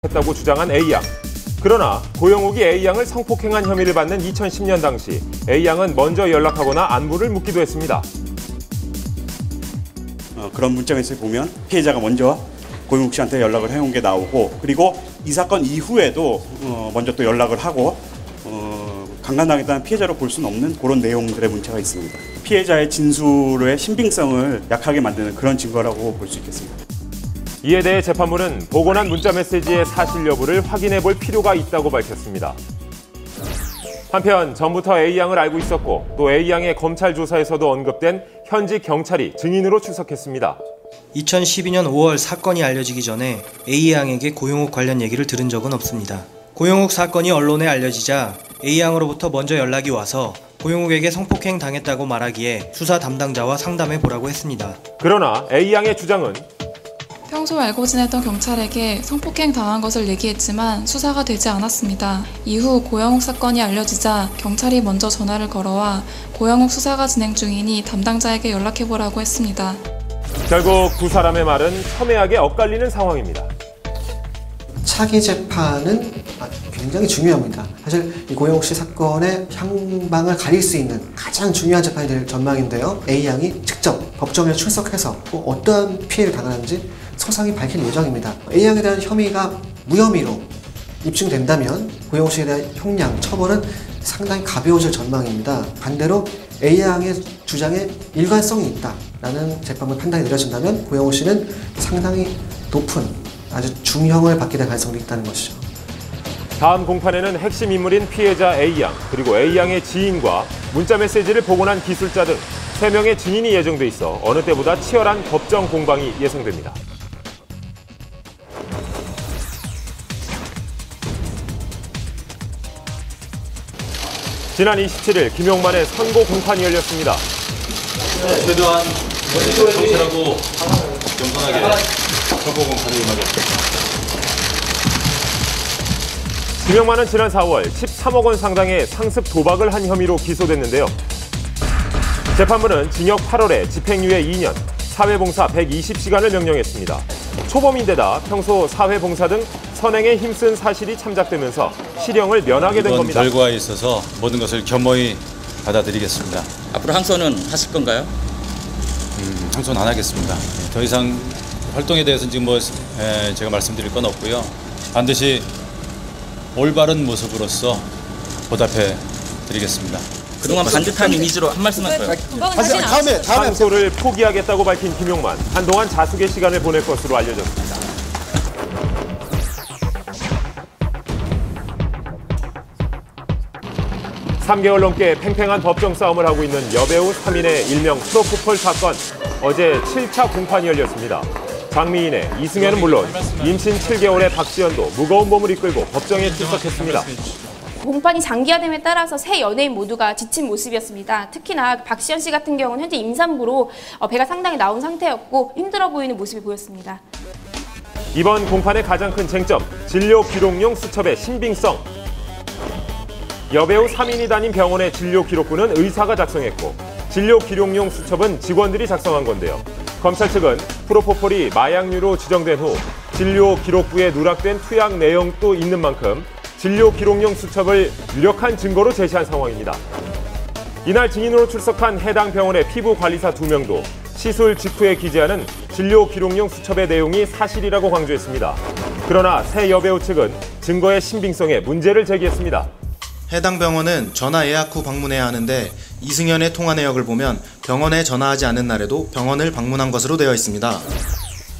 했다고 주장한 A양. 그러나 고영욱이 A양을 성폭행한 혐의를 받는 2010년 당시 A양은 먼저 연락하거나 안부를 묻기도 했습니다. 그런 문자 메시지 보면 피해자가 먼저 고영욱 씨한테 연락을 해온 게 나오고, 그리고 이 사건 이후에도 먼저 또 연락을 하고 강간당했다는 피해자로 볼 수는 없는 그런 내용들의 문자가 있습니다. 피해자의 진술의 신빙성을 약하게 만드는 그런 증거라고 볼 수 있겠습니다. 이에 대해 재판부는 보고난 문자 메시지의 사실 여부를 확인해 볼 필요가 있다고 밝혔습니다. 한편 전부터 A양을 알고 있었고 또 A양의 검찰 조사에서도 언급된 현지 경찰이 증인으로 출석했습니다. 2012년 5월 사건이 알려지기 전에 A양에게 고영욱 관련 얘기를 들은 적은 없습니다. 고영욱 사건이 언론에 알려지자 A양으로부터 먼저 연락이 와서 고영욱에게 성폭행 당했다고 말하기에 수사 담당자와 상담해 보라고 했습니다. 그러나 A양의 주장은 평소 알고 지냈던 경찰에게 성폭행 당한 것을 얘기했지만 수사가 되지 않았습니다. 이후 고영욱 사건이 알려지자 경찰이 먼저 전화를 걸어와 고영욱 수사가 진행 중이니 담당자에게 연락해보라고 했습니다. 결국 두 사람의 말은 첨예하게 엇갈리는 상황입니다. 차기 재판은 굉장히 중요합니다. 사실 이 고영욱 씨 사건의 향방을 가릴 수 있는 가장 중요한 재판이 될 전망인데요. A양이 직접 법정에 출석해서 어떠한 피해를 당하는지 소상히 밝힐 예정입니다. A양에 대한 혐의가 무혐의로 입증된다면 고영욱 씨에 대한 형량, 처벌은 상당히 가벼워질 전망입니다. 반대로 A양의 주장에 일관성이 있다라는 재판부 판단이 내려진다면 고영욱 씨는 상당히 높은 아주 중형을 받게 될 가능성이 있다는 것이죠. 다음 공판에는 핵심 인물인 피해자 A양, 그리고 A양의 지인과 문자 메시지를 복원한 기술자 등 3명의 증인이 예정돼 있어 어느 때보다 치열한 법정 공방이 예상됩니다. 지난 27일 김용만의 선고 공판이 열렸습니다. 최대한 정찰하고 겸손하게 선고 공판을 임하겠습니다. 김용만은 지난 4월 13억 원 상당의 상습 도박을 한 혐의로 기소됐는데요. 재판부는 징역 8월에 집행유예 2년, 사회봉사 120시간을 명령했습니다. 초범인데다 평소 사회봉사 등 선행에 힘쓴 사실이 참작되면서 실형을 면하게 된 겁니다. 이번 결과에 있어서 모든 것을 겸허히 받아들이겠습니다. 앞으로 항소는 하실 건가요? 항소는 안 하겠습니다. 더 이상 활동에 대해서는 지금 제가 말씀드릴 건 없고요. 반드시 올바른 모습으로서 보답해 드리겠습니다. 그동안 반듯한 이미지로 한 말씀 하세요. 다음에 항소를 포기하겠다고 밝힌 김용만, 한동안 자숙의 시간을 보낼 것으로 알려졌습니다. (3개월) 넘게 팽팽한 법정 싸움을 하고 있는 여배우 3인의 일명 프로포폴 사건. 어제 7차 공판이 열렸습니다. 장미인의 이승현은 물론 임신 7개월의 박지현도 무거운 몸을 이끌고 법정에 출석했습니다. 공판이 장기화됨에 따라서 세 연예인 모두가 지친 모습이었습니다. 특히나 박시현 씨 같은 경우는 현재 임산부로 배가 상당히 나온 상태였고 힘들어 보이는 모습이 보였습니다. 이번 공판의 가장 큰 쟁점, 진료 기록용 수첩의 신빙성. 여배우 3인이 다닌 병원의 진료 기록부는 의사가 작성했고 진료 기록용 수첩은 직원들이 작성한 건데요. 검찰 측은 프로포폴이 마약류로 지정된 후 진료 기록부에 누락된 투약 내용도 있는 만큼 진료 기록용 수첩을 유력한 증거로 제시한 상황입니다. 이날 증인으로 출석한 해당 병원의 피부관리사 2명도 시술 직후에 기재하는 진료 기록용 수첩의 내용이 사실이라고 강조했습니다. 그러나 새 여배우 측은 증거의 신빙성에 문제를 제기했습니다. 해당 병원은 전화 예약 후 방문해야 하는데 이승현의 통화 내역을 보면 병원에 전화하지 않은 날에도 병원을 방문한 것으로 되어 있습니다.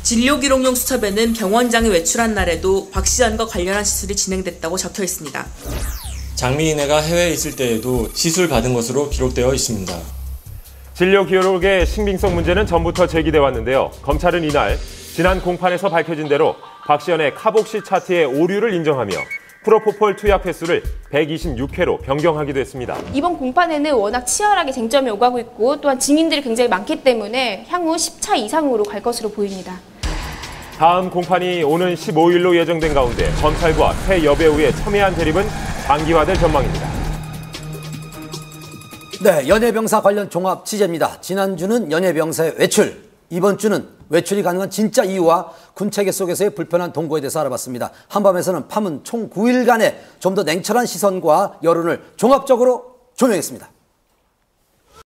진료 기록용 수첩에는 병원장이 외출한 날에도 박시현과 관련한 시술이 진행됐다고 적혀 있습니다. 장미인애가 해외에 있을 때에도 시술 받은 것으로 기록되어 있습니다. 진료 기록의 신빙성 문제는 전부터 제기돼 왔는데요. 검찰은 이날 지난 공판에서 밝혀진 대로 박시현의 카복시 차트의 오류를 인정하며 프로포폴 투약 횟수를 126회로 변경하기도 했습니다. 이번 공판에는 워낙 치열하게 쟁점이 오가고 있고 또한 증인들이 굉장히 많기 때문에 향후 10차 이상으로 갈 것으로 보입니다. 다음 공판이 오는 15일로 예정된 가운데 검찰과 새 여배우의 첨예한 대립은 장기화될 전망입니다. 네, 연예병사 관련 종합 취재입니다. 지난주는 연예병사의 외출, 이번 주는 외출이 가능한 진짜 이유와 군체계 속에서의 불편한 동거에 대해서 알아봤습니다. 한밤에서는 파문 총 9일간의 좀 더 냉철한 시선과 여론을 종합적으로 조명했습니다.